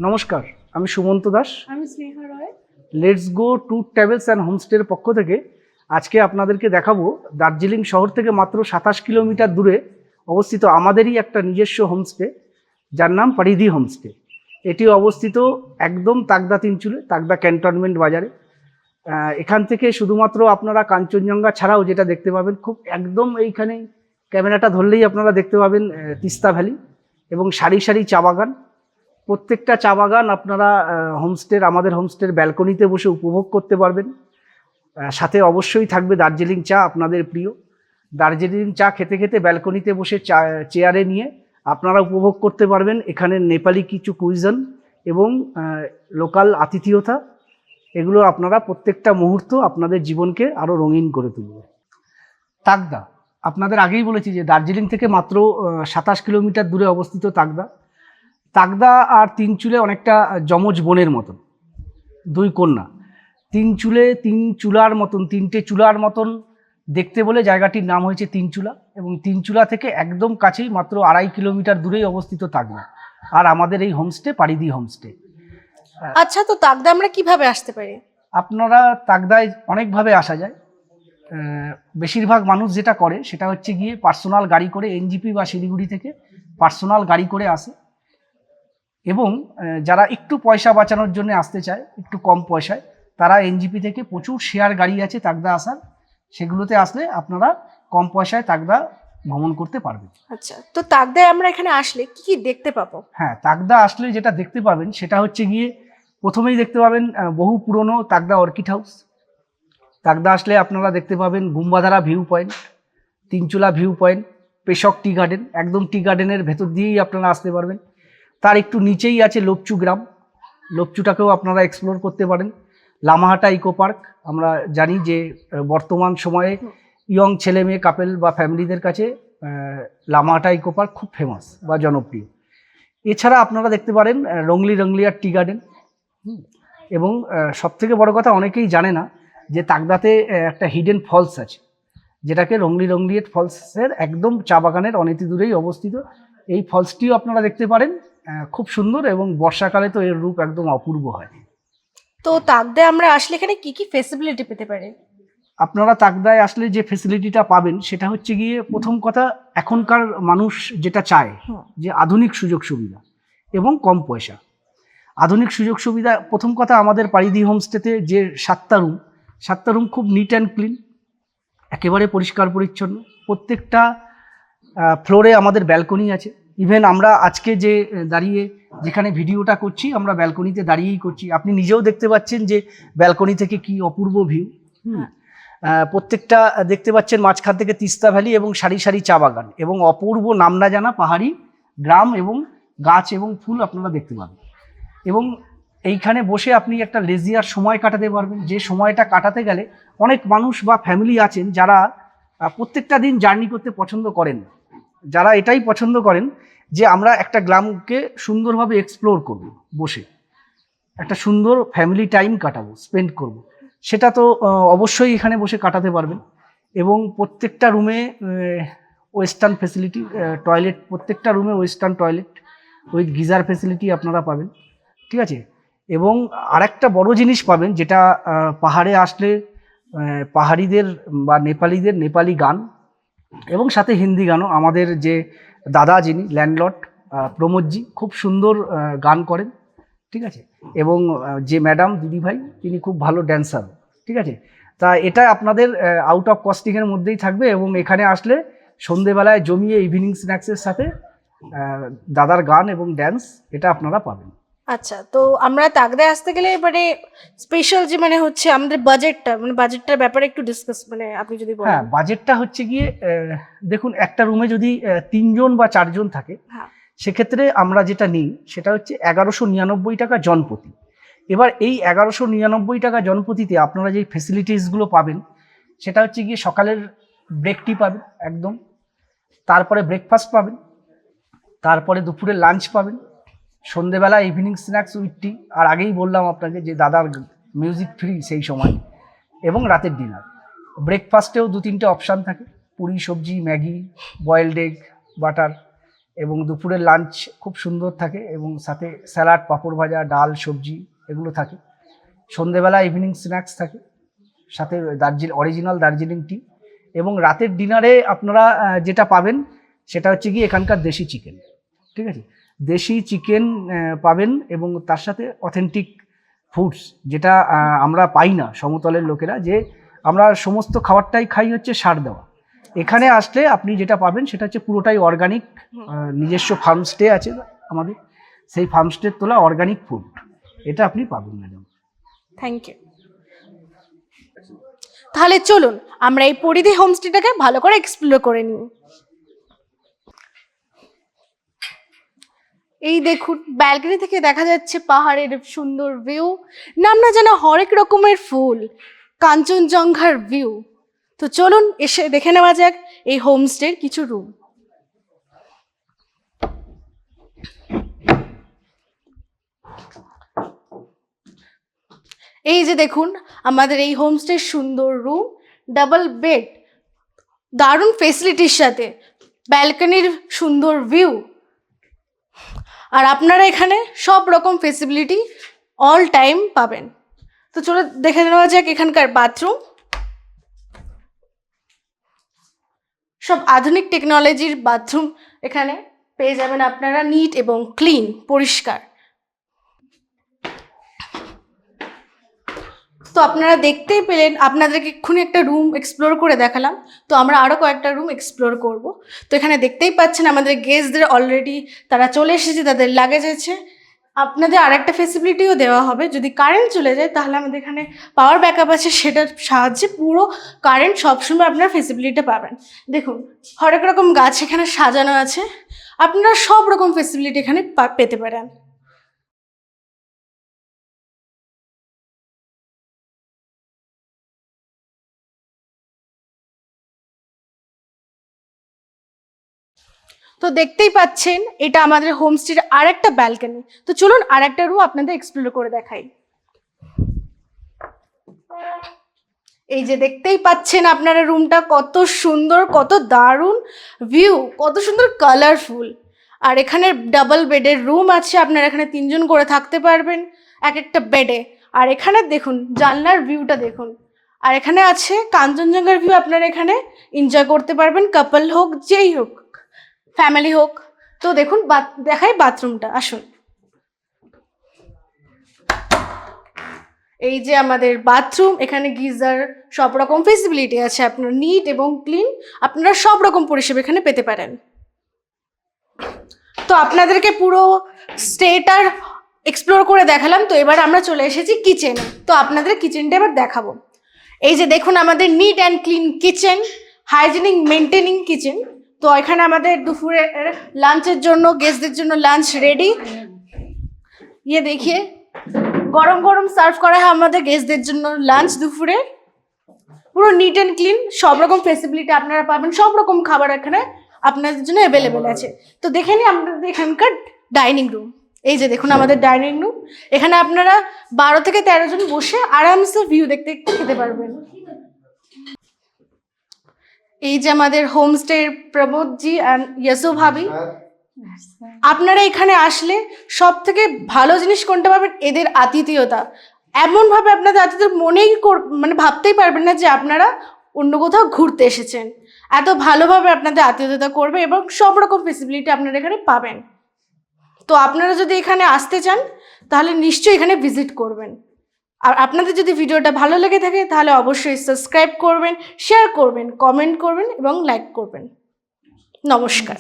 নমস্কার, আমি সুমন্ত দাস। আমি Sneha Roy. Let's go tour travels and হোমস্টের পক্ষ থেকে আজকে আপনাদেরকে দেখাবো দার্জিলিং শহর থেকে মাত্র 27 কিলোমিটার দূরে অবস্থিত আমাদেরই একটা নিজস্ব হোমস্টে, যার নাম পারিধি হোমস্টে। এটি অবস্থিত একদম তাগদা তিনচুলে, তাগদা ক্যান্টনমেন্ট বাজারে। এখান থেকে শুধুমাত্র আপনারা কাঞ্চনজঙ্ঘা ছাড়াও যেটা দেখতে পাবেন, খুব একদম এইখানে ক্যামেরাটা ধরলেই আপনারা দেখতে পাবেন তিস্তা ভ্যালি এবং সারি সারি চা বাগান। প্রত্যেকটা চা বাগান আপনারা আমাদের হোমস্টের ব্যালকনিতে বসে উপভোগ করতে পারবেন। সাথে অবশ্যই থাকবে দার্জিলিং চা, আপনাদের প্রিয় দার্জিলিং চা খেতে খেতে ব্যালকনিতে বসে চেয়ারে নিয়ে আপনারা উপভোগ করতে পারবেন এখানে নেপালি কিছু কুইজন এবং লোকাল আতিথেয়তা। এগুলো আপনারা প্রত্যেকটা মুহূর্ত আপনাদের জীবনকে আরও রঙিন করে তুলবে। তাগদা, আপনাদের আগেই বলেছি যে দার্জিলিং থেকে মাত্র 27 কিলোমিটার দূরে অবস্থিত তাগদা। তাগদা আর তিনচুলে অনেকটা যমজ বোনের মতন, দুই কন্যা। তিন চুলার মতন, তিনটে চুলার মতন দেখতে বলে জায়গাটির নাম হয়েছে তিনচুলা। এবং তিনচুলা থেকে একদম কাছেই মাত্র 2.5 কিলোমিটার দূরেই অবস্থিত তাগদা আর আমাদের এই হোমস্টে পারিধি হোমস্টে। আচ্ছা, তো তাগদা আমরা কিভাবে আসতে পারি? আপনারা তাগদায় অনেকভাবে আসা যায়। বেশিরভাগ মানুষ যেটা করে সেটা হচ্ছে গিয়ে পার্সোনাল গাড়ি করে, এনজিপি বা শিলিগুড়ি থেকে পার্সোনাল গাড়ি করে আসে। এবং যারা একটু পয়সা বাঁচানোর জন্য আসতে চায়, একটু কম পয়সায়, তারা এনজিপি থেকে প্রচুর শেয়ার গাড়ি আছে তাগদা আসার, সেগুলোতে আসলে আপনারা কম পয়সায় তাগদা ভ্রমণ করতে পারবেন। আচ্ছা, তো তাগদায় আমরা এখানে আসলে কি কি দেখতে পাবো? হ্যাঁ, তাগদা আসলে যেটা দেখতে পাবেন সেটা হচ্ছে গিয়ে প্রথমেই দেখতে পাবেন বহু পুরনো তাগদা অর্কিড হাউস। তাগদা আসলে আপনারা দেখতে পাবেন গুম্বাধারা ভিউ পয়েন্ট, তিনচুলা ভিউ পয়েন্ট, পেশক টি গার্ডেন। একদম টি গার্ডেনের ভেতর দিয়েই আপনারা আসতে পারবেন। তার একটু নিচেই আছে লোপচু গ্রাম, লোপচুটাকেও আপনারা এক্সপ্লোর করতে পারেন। লামাহাটা ইকো পার্ক, আমরা জানি যে বর্তমান সময়ে ইয়ং ছেলে মেয়ে কাপেল বা ফ্যামিলিদের কাছে লামাহাটা ইকো পার্ক খুব ফেমাস বা জনপ্রিয়। এছাড়া আপনারা দেখতে পারেন রংলিয়ার টি গার্ডেন। এবং সবথেকে বড় কথা, অনেকেই জানে না যে তাগদাতে একটা হিডেন ফলস আছে, যেটাকে রংলিয়েট ফলসের একদম চা বাগানের অনেক দূরেই অবস্থিত। এই ফলসটিও আপনারা দেখতে পারেন, খুব সুন্দর, এবং বর্ষাকালে তো এর রূপ একদম অপূর্ব হয়। তো তাগদায় আমরা আসলে এখানে কি কি ফেসিলিটি পেতে পারি? আপনারা তাগদায় আসলে যে ফেসিলিটিটা পাবেন সেটা হচ্ছে গিয়ে, প্রথম কথা, এখনকার মানুষ যেটা চায় যে আধুনিক সুযোগ সুবিধা এবং কম পয়সা। আধুনিক সুযোগ সুবিধা, প্রথম কথা, আমাদের পারিধি হোমস্টেতে যে 7টা রুম খুব নিট অ্যান্ড ক্লিন, একেবারে পরিষ্কার পরিচ্ছন্ন। প্রত্যেকটা ফ্লোরে আমাদের ব্যালকনি আছে। ইভেন আমরা আজকে যে দাঁড়িয়ে যেখানে ভিডিওটা করছি, আমরা ব্যালকনিতে দাঁড়িয়েই করছি। আপনি নিজেও দেখতে পাচ্ছেন যে ব্যালকনি থেকে কি অপূর্ব ভিউ। প্রত্যেকটা দেখতে পাচ্ছেন মাঝখান থেকে তিস্তা ভ্যালি এবং সারি সারি চা বাগান এবং অপূর্ব নাম না জানা পাহাড়ি গ্রাম এবং গাছ এবং ফুল আপনারা দেখতে পাবেন। এবং এইখানে বসে আপনি একটা লেজিয়ার সময় কাটাতে পারবেন, যে সময়টা কাটাতে গেলে অনেক মানুষ বা ফ্যামিলি আছেন যারা প্রত্যেকটা দিন জার্নি করতে পছন্দ করেন না। যারা এটাই পছন্দ করেন যে আমরা একটা গ্রামকে সুন্দরভাবে এক্সপ্লোর করব, বসে একটা সুন্দর ফ্যামিলি টাইম কাটাবো, স্পেন্ড করব, সেটা তো অবশ্যই এখানে বসে কাটাতে পারবেন। এবং প্রত্যেকটা রুমে ওয়েস্টার্ন ফেসিলিটি, টয়লেট, প্রত্যেকটা রুমে western toilet with geyser facility আপনারা পাবেন, ঠিক আছে। এবং আরেকটা বড় জিনিস পাবেন, যেটা পাহাড়ে আসলে পাহাড়িদের বা নেপালিদের নেপালি গান এবং সাথে হিন্দি গানও। আমাদের যে দাদা, যিনি ল্যান্ডলর্ড প্রমোদজি, খুব সুন্দর গান করেন, ঠিক আছে। এবং যে ম্যাডাম, দিদিভাই, তিনি খুব ভালো ড্যান্সার, ঠিক আছে। তা এটা আপনাদের আউট অফ কস্টিংয়ের মধ্যেই থাকবে। এবং এখানে আসলে সন্ধেবেলায় জমিয়ে ইভিনিং স্ন্যাক্সের সাথে দাদার গান এবং ড্যান্স, এটা আপনারা পাবেন। আচ্ছা, তো আমরা তাগদায় আসতে গেলে এবারে স্পেশাল যে হচ্ছে আমাদের বাজেটটার ব্যাপারে একটু ডিসকাস, আপনি যদি বলেন। হ্যাঁ, বাজেটটা হচ্ছে গিয়ে, দেখুন, একটা রুমে যদি 3 জন বা 4 জন থাকে, সেক্ষেত্রে আমরা যেটা নিই সেটা হচ্ছে 1199 টাকা জনপ্রতি। এবার এই 1199 টাকা জনপ্রতিতে আপনারা যে ফেসিলিটিসগুলো পাবেন সেটা হচ্ছে গিয়ে, সকালের ব্রেকটি পাবেন একদম, তারপরে ব্রেকফাস্ট পাবেন, তারপরে দুপুরে লাঞ্চ পাবেন, সন্ধেবেলা ইভিনিং স্ন্যাক্স উইথ টি, আর আগেই বললাম আপনাকে যে দাদার মিউজিক ফ্রি সেই সময়, এবং রাতের ডিনার। ব্রেকফাস্টেও 2-3টে অপশান থাকে, পুরি, সবজি, ম্যাগি, বয়েলড এগ, বাটার, এবং দুপুরের লাঞ্চ খুব সুন্দর থাকে এবং সাথে স্যালাড, পাঁপড় ভাজা, ডাল, সবজি এগুলো থাকে। সন্ধেবেলা ইভিনিং স্ন্যাক্স থাকে, সাথে অরিজিনাল দার্জিলিং টি। এবং রাতের ডিনারে আপনারা যেটা পাবেন সেটা হচ্ছে কি এখানকার দেশি চিকেন, ঠিক আছে, দেশি চিকেন পাবেন এবং তার সাথে অথেন্টিক ফুডস, যেটা আমরা পাই না সমতলের লোকেরা, যে আমরা সমস্ত খাবারটাই খাই হচ্ছে সার দেওয়া। এখানে আসলে আপনি যেটা পাবেন সেটা হচ্ছে পুরোটাই অর্গানিক, নিজস্ব ফার্মস্টে আছে আমাদের, সেই ফার্মস্টের তোলা অর্গানিক ফুড, এটা আপনি পাবেন ম্যাডাম। Thank you. তাহলে চলুন আমরা এই পরিধি হোমস্টেটাকে ভালো করে এক্সপ্লোর করে নিই। এই দেখুন, ব্যালকনি থেকে দেখা যাচ্ছে পাহাড়ের সুন্দর ভিউ, নাম না জানা হরেক রকমের ফুল, কাঞ্চনজঙ্ঘার ভিউ। তো চলুন এসে দেখে নেওয়া যাক এই হোমস্টের কিছু রুম। এই যে দেখুন আমাদের এই হোমস্টের সুন্দর রুম, ডাবল বেড, দারুণ ফেসিলিটির সাথে, ব্যালকনির সুন্দর ভিউ, আর আপনারা এখানে সব রকম ফেসিলিটি অল টাইম পাবেন। তো চলো দেখে নেওয়া যাক এখানকার বাথরুম। সব আধুনিক টেকনোলজির বাথরুম এখানে পেয়ে যাবেন আপনারা, নিট এবং ক্লিন, পরিষ্কার। তো আপনারা দেখতেই পেলেন, আপনাদেরকে এক্ষুনি একটা রুম এক্সপ্লোর করে দেখালাম, তো আমরা আরও কয়েকটা রুম এক্সপ্লোর করব। তো এখানে দেখতেই পাচ্ছেন আমাদের গেস্টদের অলরেডি তারা চলে এসেছে, তাদের লাগেজ আছে। আপনাদের আরেকটা ফেসিলিটিও দেওয়া হবে, যদি কারেন্ট চলে যায় তাহলে আমাদের এখানে পাওয়ার ব্যাকআপ আছে, সেটার সাহায্যে পুরো কারেন্ট সবসময় আপনারা ফেসিলিটিটা পাবেন। দেখুন হরেক রকম গাছ এখানে সাজানো আছে, আপনারা সব রকম ফেসিলিটি এখানে পেতে পারেন। তো দেখতেই পাচ্ছেন এটা আমাদের হোমস্টের আরেকটা ব্যালকনি। তো চলুন আরেকটা রুম আপনাদের এক্সপ্লোর করে দেখাই। এই যে দেখতেই পাচ্ছেন আপনারা রুমটা কত সুন্দর, কত দারুণ ভিউ, কত সুন্দর কালারফুল। আর এখানে ডাবল বেডের রুম আছে, আপনারা এখানে 3 জন করে থাকতে পারবেন এক একটা বেডে। আর এখানে দেখুন জানলার ভিউটা দেখুন, আর এখানে আছে কাঞ্চনজঙ্ঘার ভিউ, আপনারা এখানে এনজয় করতে পারবেন, কাপল হোক যেই হোক, ফ্যামিলি হোক। তো দেখুন দেখাই বাথরুমটা, আসুন। এই যে আমাদের বাথরুম, এখানে গিজার, সব রকম ফেসিলিটি আছে, আপনার নিট এবং ক্লিন, আপনারা সব রকম পরিষেবা এখানে পেতে পারেন। তো আপনাদেরকে পুরো স্টেটার এক্সপ্লোর করে দেখালাম, তো এবার আমরা চলে এসেছি কিচেনে। তো আপনাদের কিচেনটা এবার দেখাবো। এই যে দেখুন আমাদের neat and clean kitchen, hygienic maintaining kitchen. তো এখানে আমাদের দুপুরে লাঞ্চের জন্য, গেস্টদের জন্য লাঞ্চ রেডি। ইয়ে দেখিয়ে গরম গরম সার্ভ করা হয় আমাদের গেস্টদের জন্য লাঞ্চ দুপুরে। পুরো নিট অ্যান্ড ক্লিন, সব রকম ফেসিলিটি আপনারা পাবেন, সব রকম খাবার এখানে আপনাদের জন্য অ্যাভেলেবেল আছে। তো দেখে নিই আপনাদের এখানকার ডাইনিং রুম। এই যে দেখুন আমাদের ডাইনিং রুম, এখানে আপনারা 12 থেকে 13 জন বসে আরামসে ভিউ দেখতে দেখতে খেতে পারবেন। এই যে আমাদের হোমস্টে প্রমোদজি অ্যান্ড ইয়াসু ভাবি, আপনারা এখানে আসলে সব থেকে ভালো জিনিস কোনটা পাবেন, এদের আতিথেয়তা। এমনভাবে আপনাদের আতিথেয়তা মনেই মানে ভাবতেই পারবেন না যে আপনারা অন্য কোথাও ঘুরতে এসেছেন। এত ভালোভাবে আপনাদের আতিথেয়তা করবে এবং সব রকম ফেসিলিটি আপনারা এখানে পাবেন। তো আপনারা যদি এখানে আসতে চান তাহলে নিশ্চয়ই এখানে ভিজিট করবেন। আর আপনাদের যদি ভিডিওটা ভালো লেগে থাকে তাহলে অবশ্যই সাবস্ক্রাইব করবেন, শেয়ার করবেন, কমেন্ট করবেন এবং লাইক করবেন। নমস্কার।